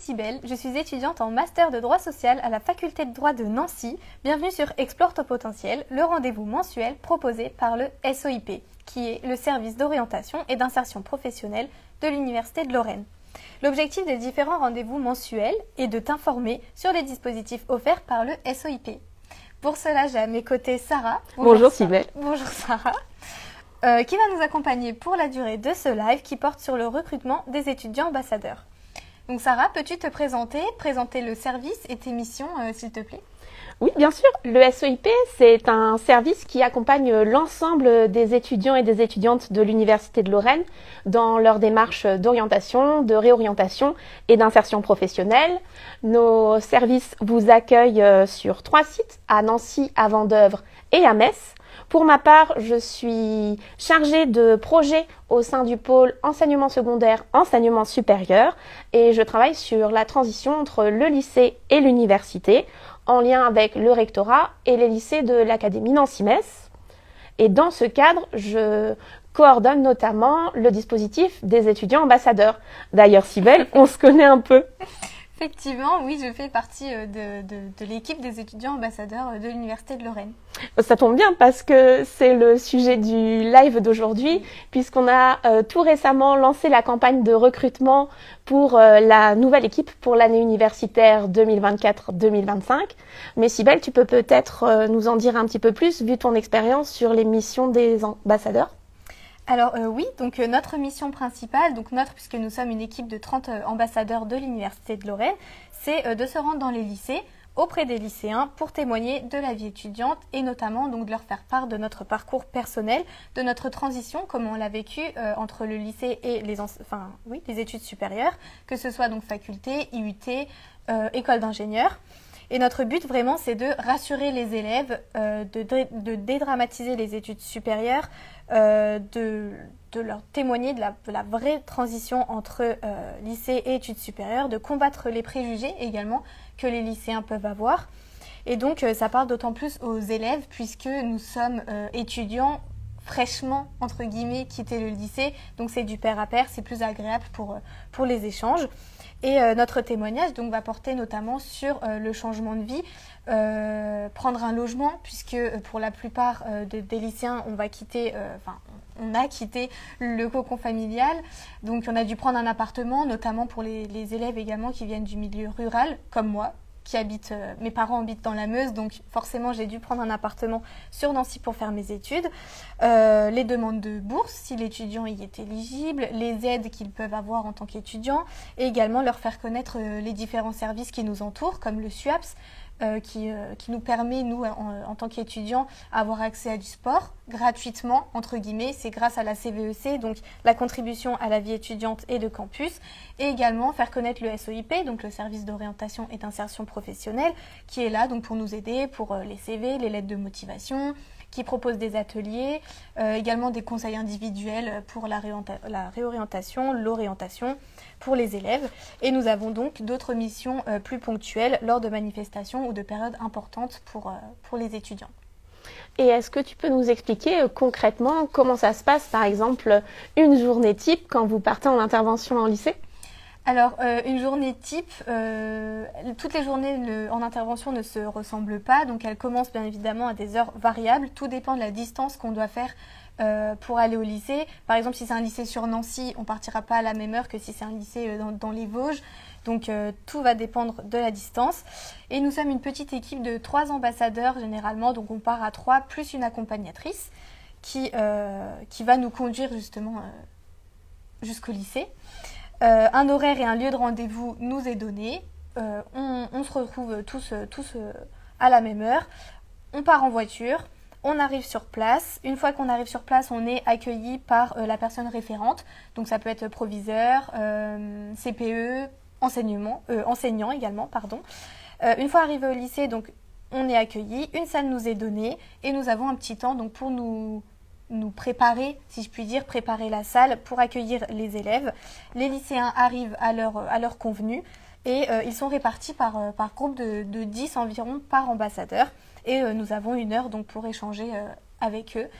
Cybèle, je suis étudiante en master de droit social à la faculté de droit de Nancy. Bienvenue sur Explore ton potentiel, le rendez-vous mensuel proposé par le SOIP, qui est le service d'orientation et d'insertion professionnelle de l'Université de Lorraine. L'objectif des différents rendez-vous mensuels est de t'informer sur les dispositifs offerts par le SOIP. Pour cela, j'ai à mes côtés Sarah. Bonjour Cybèle. Bonjour Sarah. Qui va nous accompagner pour la durée de ce live qui porte sur le recrutement des étudiants ambassadeurs. Donc Sarah, peux-tu te présenter le service et tes missions, s'il te plaît? Oui, bien sûr. Le SOIP, c'est un service qui accompagne l'ensemble des étudiants et des étudiantes de l'Université de Lorraine dans leur démarche d'orientation, de réorientation et d'insertion professionnelle. Nos services vous accueillent sur 3 sites, à Nancy, à Vendeuvre et à Metz. Pour ma part, je suis chargée de projet au sein du pôle enseignement secondaire, enseignement supérieur et je travaille sur la transition entre le lycée et l'université en lien avec le rectorat et les lycées de l'Académie Nancy-Metz. Et dans ce cadre, je coordonne notamment le dispositif des étudiants ambassadeurs. D'ailleurs, Cybèle, on se connaît un peu. Effectivement, oui, je fais partie de l'équipe des étudiants ambassadeurs de l'Université de Lorraine. Ça tombe bien parce que c'est le sujet du live d'aujourd'hui, puisqu'on a tout récemment lancé la campagne de recrutement pour la nouvelle équipe pour l'année universitaire 2024-2025. Mais Cybèle, tu peux peut-être nous en dire un petit peu plus, vu ton expérience sur les missions des ambassadeurs. Alors oui, donc notre mission principale, puisque nous sommes une équipe de 30 ambassadeurs de l'Université de Lorraine, c'est de se rendre dans les lycées, auprès des lycéens, pour témoigner de la vie étudiante et notamment donc de leur faire part de notre parcours personnel, de notre transition, comment on l'a vécu entre le lycée et les études supérieures, que ce soit donc faculté, IUT, école d'ingénieurs. Et notre but vraiment, c'est de rassurer les élèves, de dédramatiser les études supérieures, de leur témoigner de la vraie transition entre lycée et études supérieures, de combattre les préjugés également que les lycéens peuvent avoir. Et donc, ça parle d'autant plus aux élèves puisque nous sommes étudiants fraîchement, entre guillemets, quittés le lycée. Donc, c'est du pair à pair, c'est plus agréable pour les échanges. Et notre témoignage donc, va porter notamment sur le changement de vie, prendre un logement, puisque pour la plupart des lycéens, on a quitté le cocon familial. Donc on a dû prendre un appartement, notamment pour les élèves également qui viennent du milieu rural, comme moi. Mes parents habitent dans la Meuse, donc forcément j'ai dû prendre un appartement sur Nancy pour faire mes études. Les demandes de bourse, si l'étudiant y est éligible, les aides qu'ils peuvent avoir en tant qu'étudiant, et également leur faire connaître les différents services qui nous entourent, comme le SUAPS, qui nous permet, nous, en tant qu'étudiants, avoir accès à du sport gratuitement, entre guillemets. C'est grâce à la CVEC, donc la contribution à la vie étudiante et de campus, et également faire connaître le SOIP, donc le service d'orientation et d'insertion professionnelle, qui est là donc pour nous aider pour les CV, les lettres de motivation, qui propose des ateliers, également des conseils individuels pour la réorientation, l'orientation pour les élèves. Et nous avons donc d'autres missions plus ponctuelles lors de manifestations ou de périodes importantes pour les étudiants. Et est-ce que tu peux nous expliquer concrètement comment ça se passe, par exemple, une journée type quand vous partez en intervention en lycée ? Alors, une journée type, toutes les journées en intervention ne se ressemblent pas, donc elles commencent bien évidemment à des heures variables. Tout dépend de la distance qu'on doit faire pour aller au lycée. Par exemple, si c'est un lycée sur Nancy, on ne partira pas à la même heure que si c'est un lycée dans les Vosges. Donc, tout va dépendre de la distance. Et nous sommes une petite équipe de 3 ambassadeurs généralement, donc on part à 3 plus une accompagnatrice qui va nous conduire justement jusqu'au lycée. Un horaire et un lieu de rendez-vous nous est donné. On se retrouve tous à la même heure. On part en voiture. On arrive sur place. Une fois qu'on arrive sur place, on est accueilli par la personne référente. Donc ça peut être proviseur, CPE, enseignant également, pardon. Une fois arrivé au lycée, donc on est accueilli. Une salle nous est donnée et nous avons un petit temps donc pour nous préparer, si je puis dire, préparer la salle pour accueillir les élèves. Les lycéens arrivent à leur convenue et ils sont répartis par groupe de 10 environ par ambassadeur. Et nous avons 1 heure donc, pour échanger avec eux.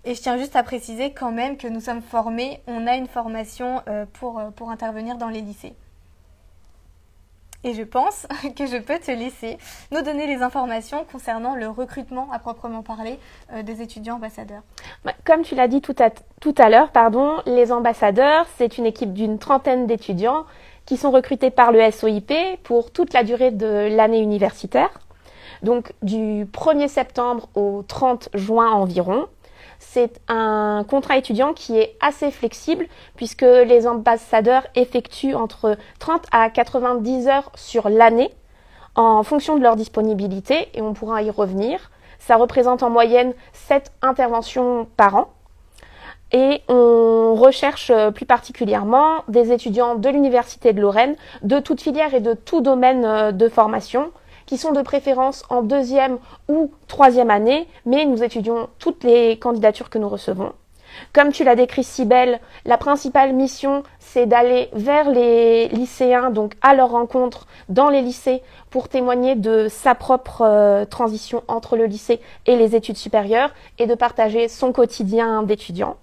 Et je tiens juste à préciser quand même que nous sommes formés, on a une formation pour intervenir dans les lycées. Et je pense que je peux te laisser nous donner les informations concernant le recrutement à proprement parler des étudiants ambassadeurs. Comme tu l'as dit tout à l'heure, les ambassadeurs, c'est une équipe d'une trentaine d'étudiants qui sont recrutés par le SOIP pour toute la durée de l'année universitaire. Donc du 1er septembre au 30 juin environ. C'est un contrat étudiant qui est assez flexible puisque les ambassadeurs effectuent entre 30 à 90 heures sur l'année en fonction de leur disponibilité et on pourra y revenir. Ça représente en moyenne 7 interventions par an et on recherche plus particulièrement des étudiants de l'Université de Lorraine de toute filière et de tout domaine de formation qui sont de préférence en 2e ou 3e année, mais nous étudions toutes les candidatures que nous recevons. Comme tu l'as décrit si belle, la principale mission, c'est d'aller vers les lycéens, donc à leur rencontre dans les lycées, pour témoigner de sa propre transition entre le lycée et les études supérieures et de partager son quotidien d'étudiant.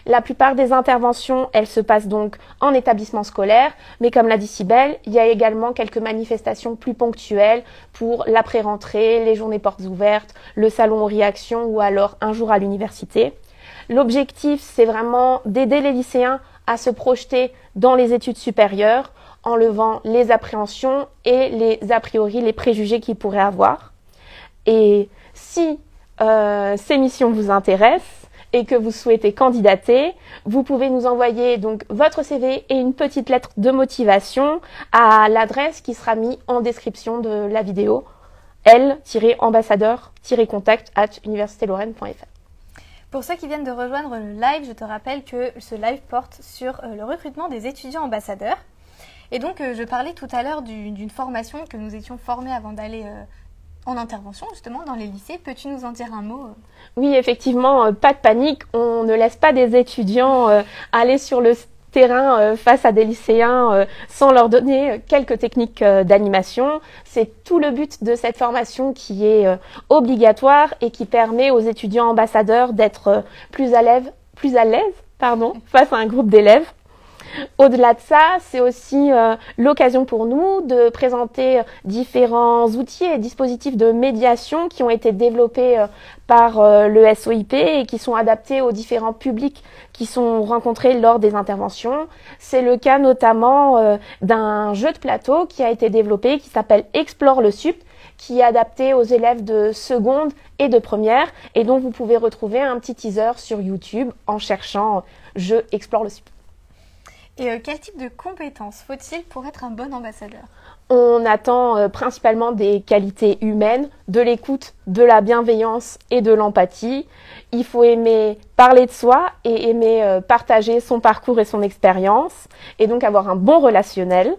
La plupart des interventions, elles se passent donc en établissement scolaire, mais comme l'a dit Cybèle, il y a également quelques manifestations plus ponctuelles pour l'après-rentrée, les journées portes ouvertes, le salon Réaction ou alors un jour à l'université. L'objectif, c'est vraiment d'aider les lycéens à se projeter dans les études supérieures en levant les appréhensions et les a priori, les préjugés qu'ils pourraient avoir. Et si ces missions vous intéressent, et que vous souhaitez candidater, vous pouvez nous envoyer donc votre CV et une petite lettre de motivation à l'adresse qui sera mise en description de la vidéo, l-ambassadeur-contact@universitelorraine.fr. Pour ceux qui viennent de rejoindre le live, je te rappelle que ce live porte sur le recrutement des étudiants ambassadeurs. Et donc, je parlais tout à l'heure d'une formation que nous étions formés avant d'aller en intervention justement dans les lycées. Peux-tu nous en dire un mot? Oui, effectivement, pas de panique. On ne laisse pas des étudiants aller sur le terrain face à des lycéens sans leur donner quelques techniques d'animation. C'est tout le but de cette formation qui est obligatoire et qui permet aux étudiants ambassadeurs d'être plus à l'aise face à un groupe d'élèves. Au-delà de ça, c'est aussi l'occasion pour nous de présenter différents outils et dispositifs de médiation qui ont été développés par le SOIP et qui sont adaptés aux différents publics qui sont rencontrés lors des interventions. C'est le cas notamment d'un jeu de plateau qui a été développé qui s'appelle Explore le SUP, qui est adapté aux élèves de seconde et de première et dont vous pouvez retrouver un petit teaser sur YouTube en cherchant jeu Explore le SUP. Et quel type de compétences faut-il pour être un bon ambassadeur? On attend principalement des qualités humaines, de l'écoute, de la bienveillance et de l'empathie. Il faut aimer parler de soi et aimer partager son parcours et son expérience, et donc avoir un bon relationnel.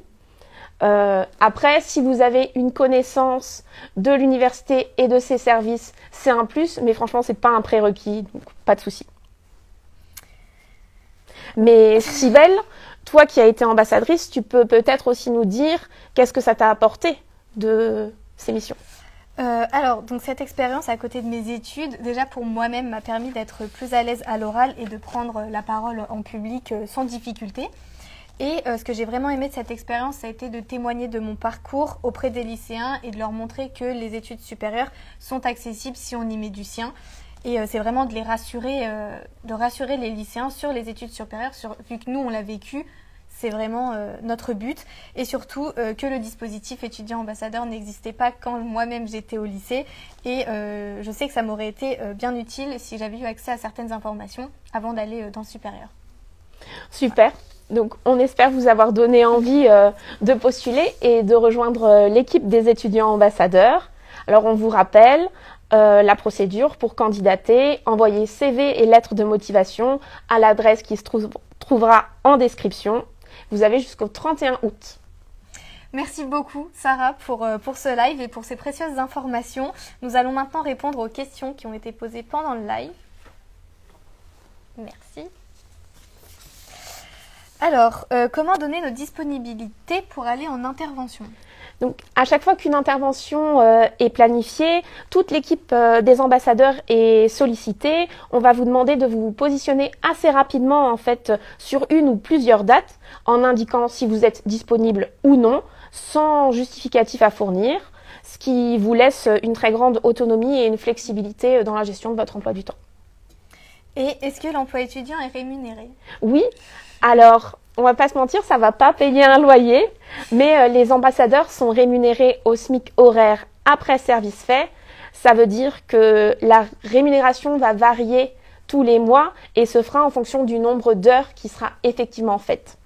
Après, si vous avez une connaissance de l'université et de ses services, c'est un plus, mais franchement, c'est pas un prérequis, donc pas de souci. Mais Cybèle, toi qui as été ambassadrice, tu peux peut-être aussi nous dire qu'est-ce que ça t'a apporté de ces missions. Alors, donc cette expérience à côté de mes études, déjà pour moi-même, m'a permis d'être plus à l'aise à l'oral et de prendre la parole en public sans difficulté. Et ce que j'ai vraiment aimé de cette expérience, ça a été de témoigner de mon parcours auprès des lycéens et de leur montrer que les études supérieures sont accessibles si on y met du sien. Et c'est vraiment de rassurer les lycéens sur les études supérieures, vu que nous, on l'a vécu, c'est vraiment notre but. Et surtout que le dispositif étudiant ambassadeur n'existait pas quand moi-même j'étais au lycée. Et je sais que ça m'aurait été bien utile si j'avais eu accès à certaines informations avant d'aller dans le supérieur. Super. Donc, on espère vous avoir donné envie de postuler et de rejoindre l'équipe des étudiants ambassadeurs. Alors, on vous rappelle la procédure pour candidater, envoyer CV et lettre de motivation à l'adresse qui se trouvera en description. Vous avez jusqu'au 31 août. Merci beaucoup Sarah pour ce live et pour ces précieuses informations. Nous allons maintenant répondre aux questions qui ont été posées pendant le live. Merci. Alors, comment donner nos disponibilités pour aller en intervention ? Donc, à chaque fois qu'une intervention est planifiée, toute l'équipe des ambassadeurs est sollicitée. On va vous demander de vous positionner assez rapidement en fait sur une ou plusieurs dates en indiquant si vous êtes disponible ou non. sans justificatif à fournir, ce qui vous laisse une très grande autonomie et une flexibilité dans la gestion de votre emploi du temps. Et est-ce que l'emploi étudiant est rémunéré? Oui, alors on va pas se mentir, ça va pas payer un loyer, mais les ambassadeurs sont rémunérés au SMIC horaire après service fait. Ça veut dire que la rémunération va varier tous les mois et se fera en fonction du nombre d'heures qui sera effectivement faites.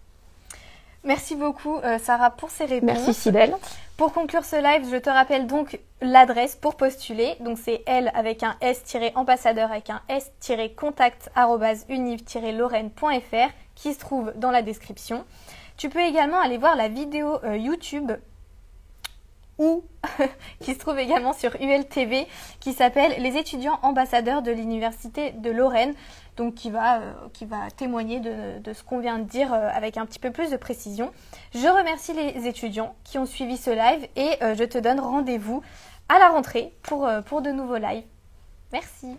Merci beaucoup Sarah pour ces réponses. Merci Cybèle. Pour conclure ce live, je te rappelle donc l'adresse pour postuler. Donc c'est L avec un S-ambassadeur avec un S-contact@univ-lorraine.fr qui se trouve dans la description. Tu peux également aller voir la vidéo YouTube qui se trouve également sur ULTV qui s'appelle Les étudiants ambassadeurs de l'Université de Lorraine, donc qui va témoigner de ce qu'on vient de dire avec un petit peu plus de précision. Je remercie les étudiants qui ont suivi ce live et je te donne rendez-vous à la rentrée pour de nouveaux lives. Merci.